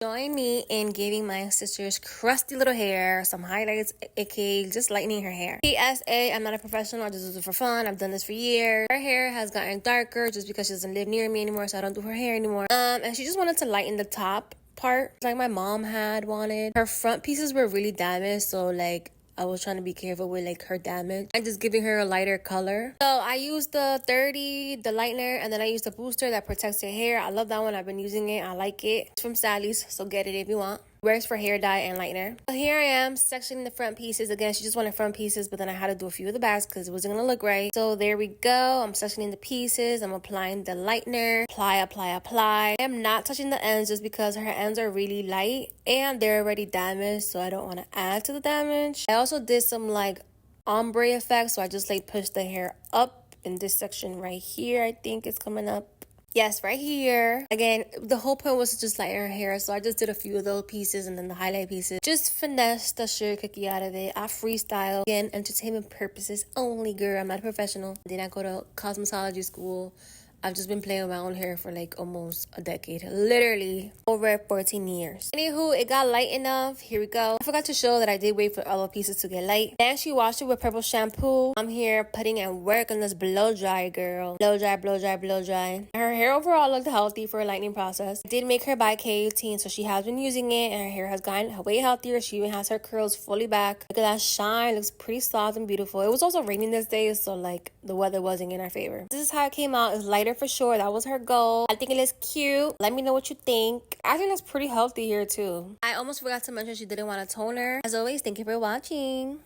Join me in giving my sister's crusty little hair some highlights, aka just lightening her hair. PSA, I'm not a professional, I just do it for fun. I've done this for years. Her hair has gotten darker just because she doesn't live near me anymore, so I don't do her hair anymore. And she just wanted to lighten the top part like my mom had wanted. Her front pieces were really damaged, so like I was trying to be careful with like her damage and just giving her a lighter color. So I used the 30, the lightener, and then I used the booster that protects your hair. I love that one. I've been using it. I like it. It's from Sally's, so get it if you want. Works for hair dye and lightener. So here I am sectioning the front pieces. Again, she just wanted front pieces, but then I had to do a few of the backs because it wasn't gonna look right. So there we go. I'm sectioning the pieces. I'm applying the lightener. Apply. I am not touching the ends just because her ends are really light and they're already damaged, so I don't want to add to the damage. I also did some like ombre effect, so I just like pushed the hair up in this section right here. I think it's coming up. Yes, right here. Again, the whole point was to just lighten her hair, so I just did a few of those pieces and then the highlight pieces. Just finesse the sugar cookie out of it. I freestyle. Again, entertainment purposes only, girl. I'm not a professional. I did not go to cosmetology school. I've just been playing with my own hair for like almost a decade. Literally over 14 years. Anywho, it got light enough. Here we go. I forgot to show that I did wait for all the pieces to get light. Then she washed it with purple shampoo. I'm here putting in work on this blow dry, girl. Blow dry. Her hair overall looked healthy for a lightening process. I did make her buy K18, so she has been using it and her hair has gotten way healthier. She even has her curls fully back. Look at that shine. Looks pretty soft and beautiful. It was also raining this day, so like the weather wasn't in our favor. This is how it came out. It's lighter for sure. That was her goal. I think it looks cute. Let me know what you think. I think that's pretty healthy here too. I almost forgot to mention she didn't want a toner. As always, thank you for watching.